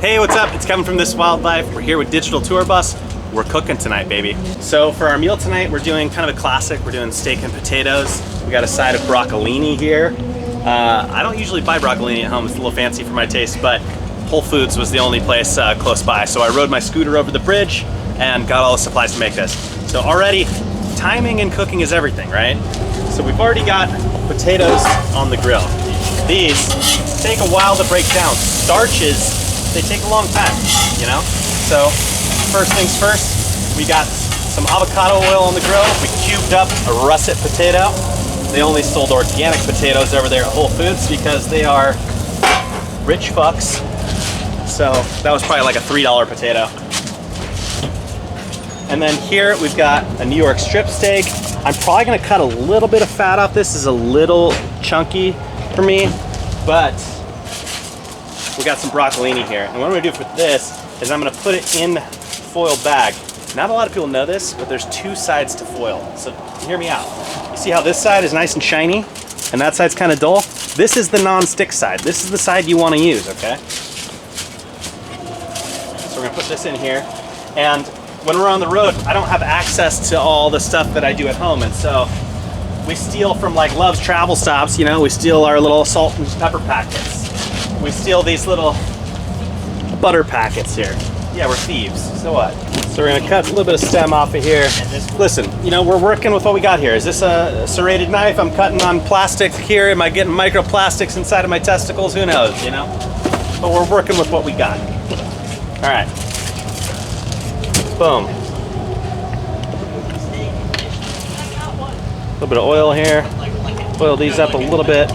Hey, what's up? It's Kevin from This Wildlife. We're here with Digital Tour Bus. We're cooking tonight, baby. So for our meal tonight, we're doing kind of a classic. We're doing steak and potatoes. We got a side of broccolini here. I don't usually buy broccolini at home. It's a little fancy for my taste, but Whole Foods was the only place close by. So I rode my scooter over the bridge and got all the supplies to make this. So already, timing and cooking is everything, right? So we've already got potatoes on the grill. These take a while to break down. Starches, they take a long time, you know? So first things first, we got some avocado oil on the grill. We cubed up a russet potato. They only sold organic potatoes over there at Whole Foods because they are rich fucks. So that was probably like a $3 potato. And then here we've got a New York strip steak. I'm probably gonna cut a little bit of fat off. This is a little chunky for me, but we got some broccolini here. And what I'm gonna do for this is I'm gonna put it in foil bag. Not a lot of people know this, but there's two sides to foil. So hear me out. You see how this side is nice and shiny and that side's kind of dull? This is the non-stick side. This is the side you wanna use, okay? So we're gonna put this in here. And when we're on the road, I don't have access to all the stuff that I do at home. And so we steal from like Love's Travel Stops, you know, we steal our little salt and pepper packets. We steal these little butter packets here. Yeah, we're thieves, so what? So we're gonna cut a little bit of stem off of here. Listen, you know, we're working with what we got here. Is this a serrated knife? I'm cutting on plastic here. Am I getting microplastics inside of my testicles? Who knows, you know? But we're working with what we got. All right. Boom. A little bit of oil here. Oil these up a little bit.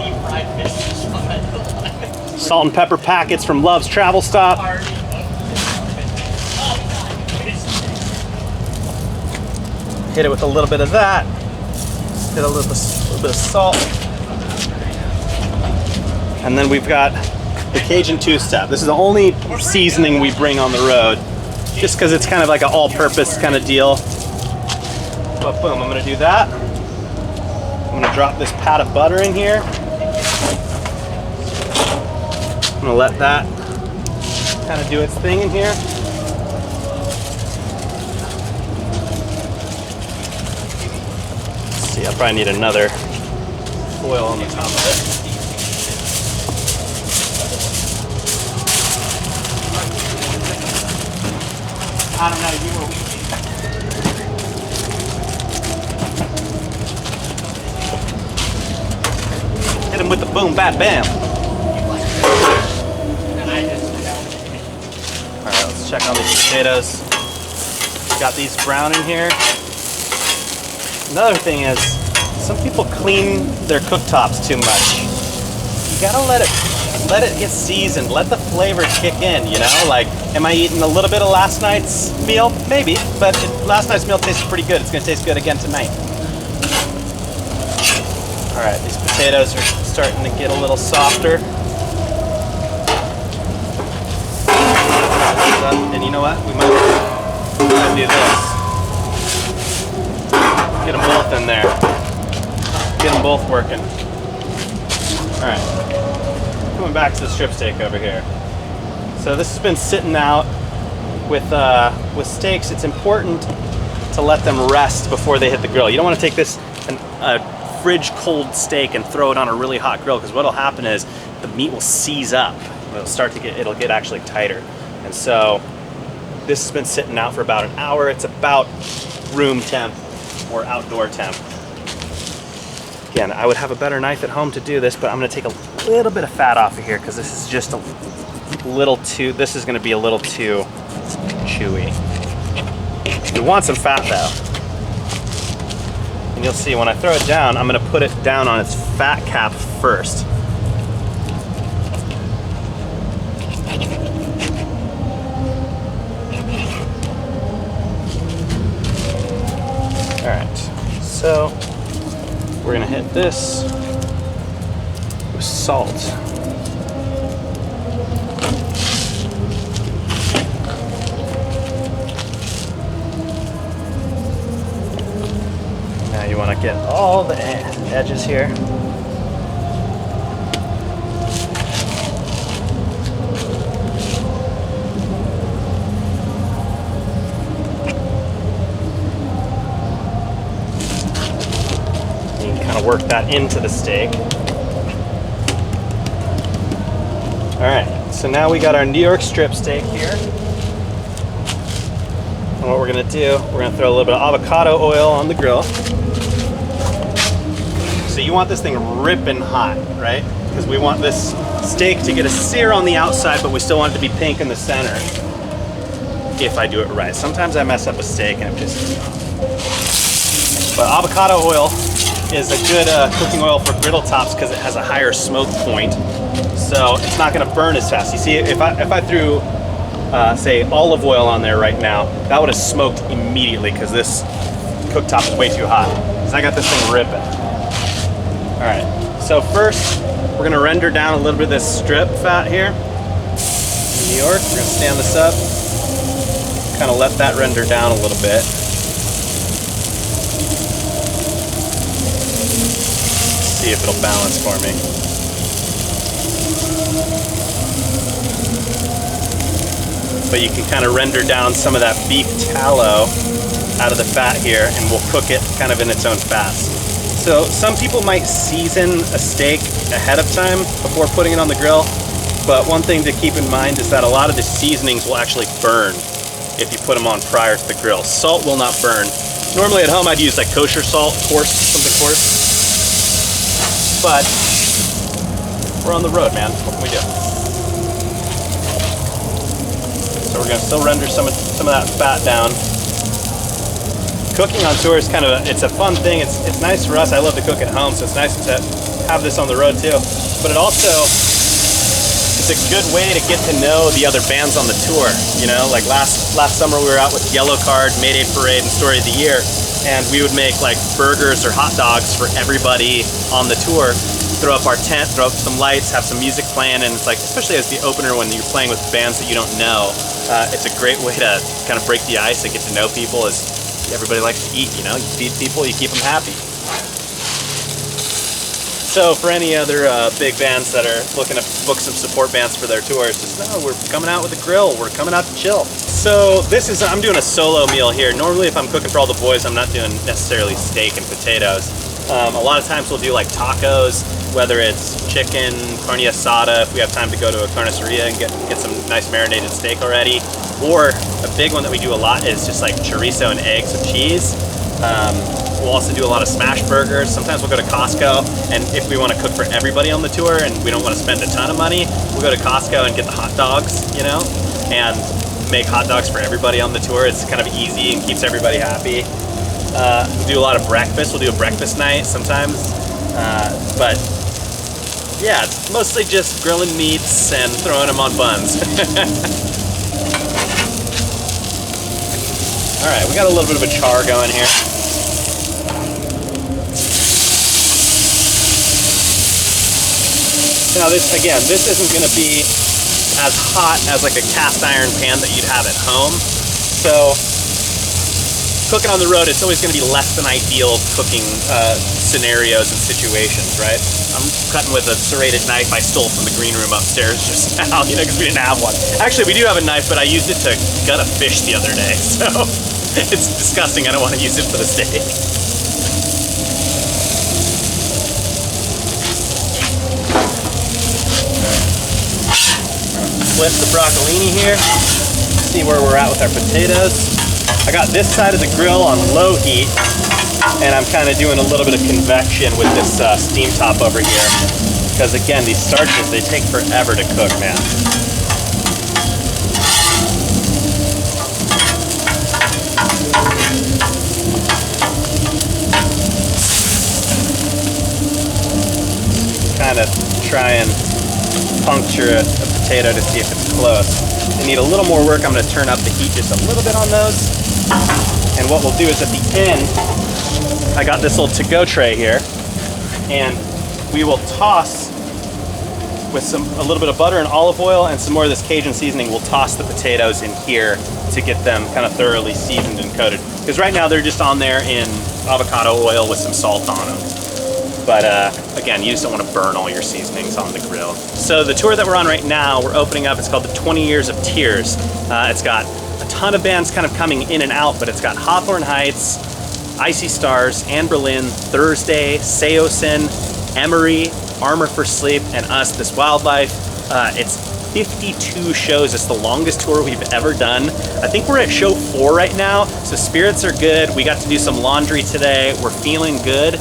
Salt and pepper packets from Love's Travel Stop. Hit it with a little bit of that. Hit a little bit of salt. And then we've got the Cajun two-step. This is the only seasoning we bring on the road, just because it's kind of like an all-purpose kind of deal. But boom, I'm gonna do that. I'm gonna drop this pat of butter in here. I'm gonna let that kind of do its thing in here. Let's see, I'll probably need another foil on the top of it. I don't know, you were weak. Hit him with the boom, bat, bam. Alright, let's check on these potatoes. Got these brown in here. Another thing is, some people clean their cooktops too much. You gotta let it get seasoned, let the flavors kick in, you know? Like, am I eating a little bit of last night's meal? Maybe, but last night's meal tasted pretty good. It's gonna taste good again tonight. All right, these potatoes are starting to get a little softer. And you know what? We might do this. Get them both in there. Get them both working. All right. Coming back to the strip steak over here. So this has been sitting out with steaks. It's important to let them rest before they hit the grill. You don't want to take this a fridge cold steak and throw it on a really hot grill, because what'll happen is the meat will seize up. It'll get actually tighter. And so this has been sitting out for about an hour. It's about room temp or outdoor temp. Again, I would have a better knife at home to do this, but I'm gonna take a little bit of fat off of here because this is just a little too, this is gonna be a little too chewy. We want some fat though. And you'll see when I throw it down, I'm gonna put it down on its fat cap first. All right, so we're gonna hit this with salt. Now you wanna get all the edges here. kind of work that into the steak. All right, so now we got our New York strip steak here. And what we're gonna do, we're gonna throw a little bit of avocado oil on the grill. So you want this thing ripping hot, right? Because we want this steak to get a sear on the outside, but we still want it to be pink in the center. If I do it right. Sometimes I mess up a steak and it pisses me off. But avocado oil is a good cooking oil for griddle tops because it has a higher smoke point. So it's not gonna burn as fast. You see, if I threw, say, olive oil on there right now, that would have smoked immediately because this cooktop is way too hot. So I got this thing ripping. All right, so first, we're gonna render down a little bit of this strip fat here. In New York, we're gonna stand this up. Kind of let that render down a little bit. See if it'll balance for me. But you can kind of render down some of that beef tallow out of the fat here, and we'll cook it kind of in its own fat. So some people might season a steak ahead of time before putting it on the grill, but one thing to keep in mind is that a lot of the seasonings will actually burn if you put them on prior to the grill. Salt will not burn. Normally at home I'd use like kosher salt, coarse, something coarse. But we're on the road, man. What can we do? So we're gonna still render some of that fat down. Cooking on tour is kind of it's a fun thing. It's nice for us. I love to cook at home, so it's nice to have this on the road too. But it also, it's a good way to get to know the other bands on the tour. You know, like last summer we were out with Yellow Card, Mayday Parade, and Story of the Year, and we would make like burgers or hot dogs for everybody on the tour. Throw up our tent, throw up some lights, have some music playing, and it's like, especially as the opener when you're playing with bands that you don't know, it's a great way to kind of break the ice and get to know people. As everybody likes to eat, you know, you feed people, you keep them happy. So for any other big bands that are looking to book some support bands for their tours, just know we're coming out with a grill. We're coming out to chill. So this is, I'm doing a solo meal here. Normally if I'm cooking for all the boys, I'm not doing necessarily steak and potatoes. A lot of times we'll do like tacos, whether it's chicken, carne asada, if we have time to go to a carniceria and get some nice marinated steak already. Or a big one that we do a lot is just like chorizo and eggs with cheese. We'll also do a lot of smash burgers. Sometimes we'll go to Costco, and if we want to cook for everybody on the tour and we don't want to spend a ton of money, we'll go to Costco and get the hot dogs, you know, and make hot dogs for everybody on the tour. It's kind of easy and keeps everybody happy. We'll do a lot of breakfast. We'll do a breakfast night sometimes, but yeah, it's mostly just grilling meats and throwing them on buns. All right, we got a little bit of a char going here. Now this isn't gonna be as hot as like a cast iron pan that you'd have at home. So cooking on the road, it's always gonna be less than ideal cooking scenarios and situations, right? I'm cutting with a serrated knife I stole from the green room upstairs just now, you know, because we didn't have one. Actually, we do have a knife, but I used it to gut a fish the other day, so it's disgusting. I don't want to use it for the steak. Flip the broccolini here, see where we're at with our potatoes. I got this side of the grill on low heat, and I'm kind of doing a little bit of convection with this steam top over here. Because again, these starches, they take forever to cook, man. Kind of try and puncture a potato to see if it's close. They need a little more work. I'm going to turn up the heat just a little bit on those. And what we'll do is at the end, I got this little to-go tray here, and we will toss with a little bit of butter and olive oil and some more of this Cajun seasoning. We'll toss the potatoes in here to get them kind of thoroughly seasoned and coated. Because right now they're just on there in avocado oil with some salt on them. But again, you just don't want to burn all your seasonings on the grill. So the tour that we're on right now, we're opening up, it's called the 20 Years of Tears. It's got a ton of bands kind of coming in and out, but it's got Hawthorne Heights, Icy Stars, Anberlin, Thursday, Saosin, Emery, Armor for Sleep, and us, This Wildlife. It's 52 shows. It's the longest tour we've ever done. I think we're at show 4 right now, so spirits are good. We got to do some laundry today. We're feeling good,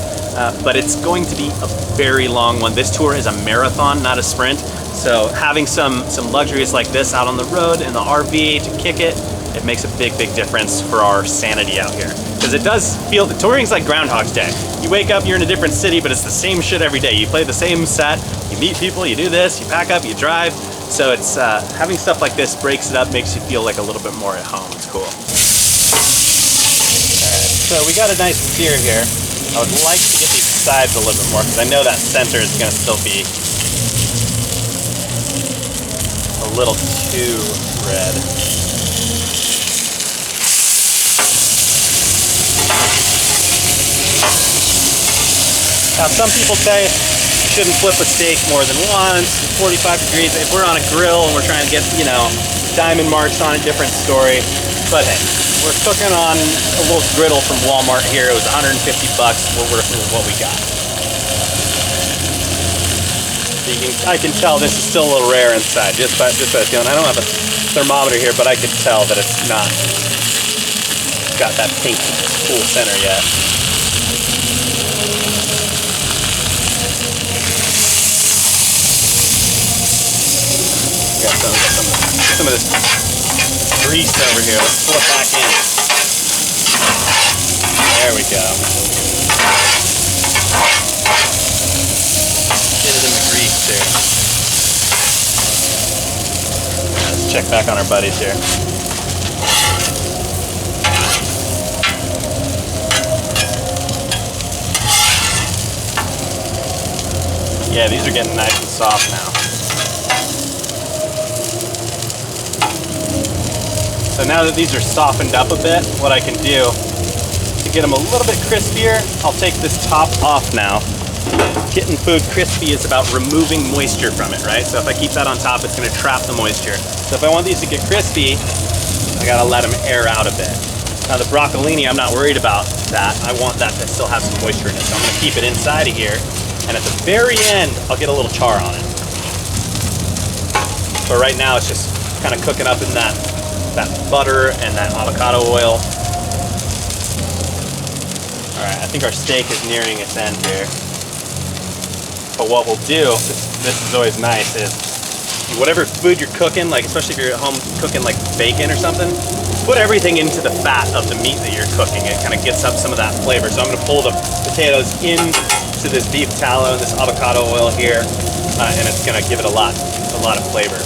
but it's going to be a very long one. This tour is a marathon, not a sprint. So having some luxuries like this out on the road in the RV to kick it, it makes a big, big difference for our sanity out here. Because it does feel, the touring's like Groundhog's Day. You wake up, you're in a different city, but it's the same shit every day. You play the same set, you meet people, you do this, you pack up, you drive. So it's having stuff like this breaks it up, makes you feel like a little bit more at home. It's cool. All right, so we got a nice sear here. I would like to get these sides a little bit more because I know that center is going to still be a little too red. Now some people say you shouldn't flip a steak more than once, 45 degrees. If we're on a grill and we're trying to get, you know, diamond marks on a different story. But hey, we're cooking on a little griddle from Walmart here. It was 150 bucks. We're working with what we got. So I can tell this is still a little rare inside, just by the feeling. I don't have a thermometer here, but I can tell that it's not got that pink cool center yet. Got some of this grease over here. Let's pull it back in. There we go. Get it in the grease here. Let's check back on our buddies here. Yeah, these are getting nice and soft now. So now that these are softened up a bit, what I can do to get them a little bit crispier, I'll take this top off now. Getting food crispy is about removing moisture from it, right? So if I keep that on top, it's gonna trap the moisture. So if I want these to get crispy, I gotta let them air out a bit. Now the broccolini, I'm not worried about that. I want that to still have some moisture in it. So I'm gonna keep it inside of here. And at the very end, I'll get a little char on it. But right now, it's just kind of cooking up in that butter and that avocado oil. All right, I think our steak is nearing its end here. But what we'll do, this is always nice, is whatever food you're cooking, like especially if you're at home cooking like bacon or something, put everything into the fat of the meat that you're cooking. It kind of gets up some of that flavor. So I'm gonna pull the potatoes into this beef tallow and this avocado oil here, and it's gonna give it a lot of flavor.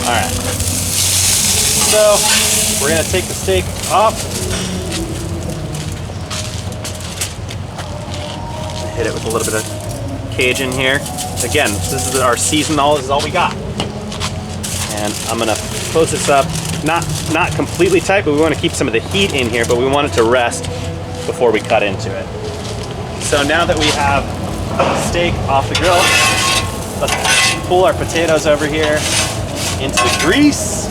All right, so we're gonna take the steak off. Hit it with a little bit of Cajun here. Again, this is our seasonal, this is all we got. And I'm gonna close this up, not completely tight, but we wanna keep some of the heat in here, but we want it to rest before we cut into it. So now that we have the steak off the grill, let's pull our potatoes over here into the grease.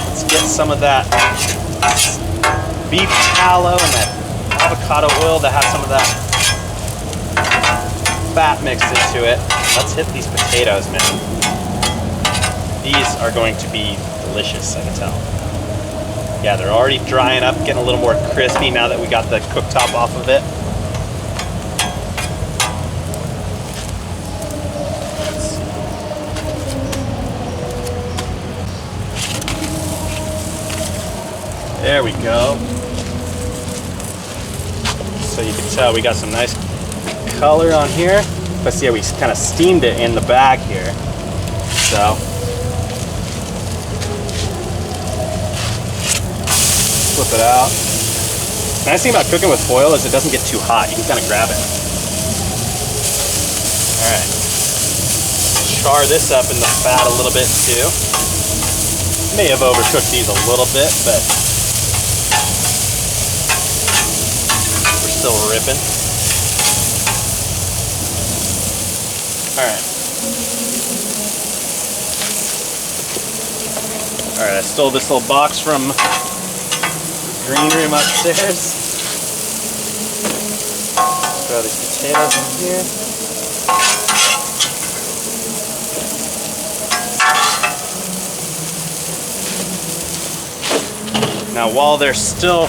Let's get some of that beef tallow and that avocado oil to have some of that fat mixed into it. Let's hit these potatoes, man. These are going to be delicious, I can tell. Yeah, they're already drying up, getting a little more crispy now that we got the cooktop off of it. There we go. So you can tell we got some nice color on here. But see how we kind of steamed it in the bag here. So flip it out. The nice thing about cooking with foil is it doesn't get too hot. You can kind of grab it. All right. Char this up in the fat a little bit too. May have overcooked these a little bit, but still ripping. All right. Alright, I stole this little box from the green room upstairs. Throw these potatoes in here. Now while they're still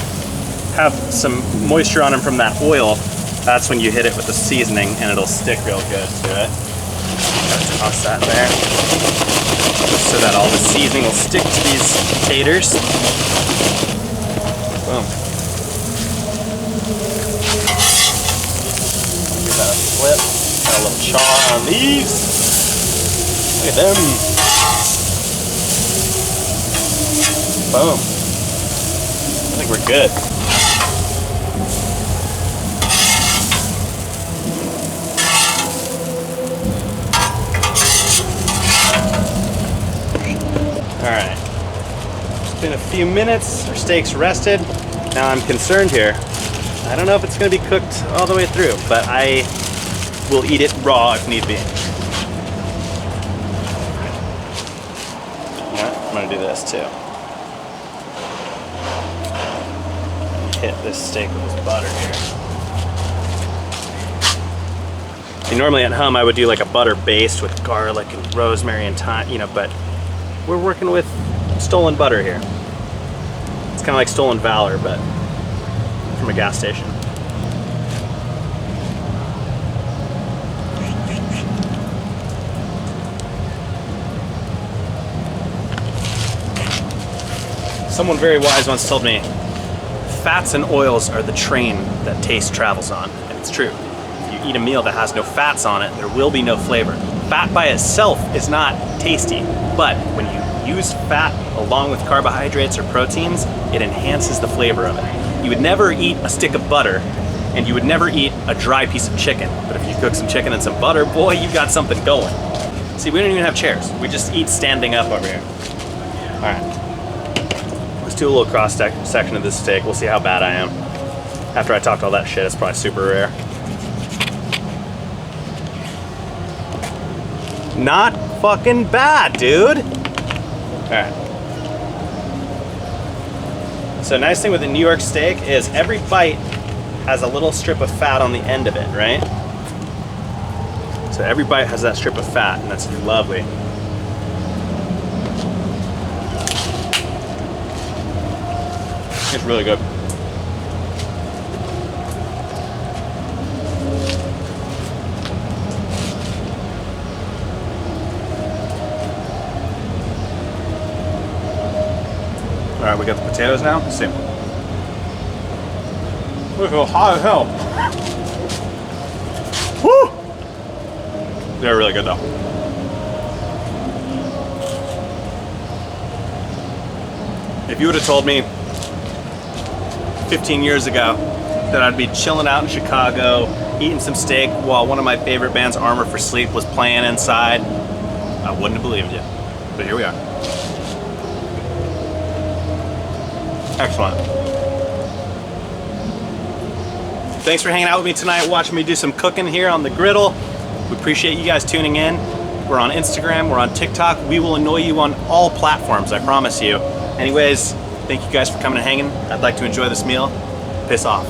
have some moisture on them from that oil, that's when you hit it with the seasoning and it'll stick real good to it. Toss that there, so that all the seasoning will stick to these taters. Boom. Give that a flip. Got a little char on these. Look at them. Boom. I think we're good. Alright, it's been a few minutes, our steak's rested. Now I'm concerned here. I don't know if it's going to be cooked all the way through, but I will eat it raw if need be. Yeah, I'm going to do this too. Hit this steak with this butter here. See, normally at home I would do like a butter based with garlic and rosemary and thyme, you know, but we're working with stolen butter here. It's kind of like stolen valor, but from a gas station. Someone very wise once told me, fats and oils are the train that taste travels on, and it's true. If you eat a meal that has no fats on it, there will be no flavor. Fat by itself is not tasty, but when you use fat along with carbohydrates or proteins, it enhances the flavor of it. You would never eat a stick of butter, and you would never eat a dry piece of chicken, but if you cook some chicken and some butter, boy, you've got something going. See, we don't even have chairs. We just eat standing up over here. All right. Let's do a little cross section of this steak. We'll see how bad I am. After I talked all that shit, it's probably super rare. Not fucking bad, dude. All right. So nice thing with the New York steak is every bite has a little strip of fat on the end of it, right? So every bite has that strip of fat, and that's lovely. It's really good. All right, we got the potatoes now. Let's see. Look how hot as hell. Woo! They're really good though. If you would have told me 15 years ago that I'd be chilling out in Chicago, eating some steak while one of my favorite bands, Armor for Sleep, was playing inside, I wouldn't have believed you. But here we are. Excellent. Thanks for hanging out with me tonight, watching me do some cooking here on the griddle. We appreciate you guys tuning in. We're on Instagram, we're on TikTok. We will annoy you on all platforms, I promise you. Anyways, thank you guys for coming and hanging. I'd like to enjoy this meal. Piss off.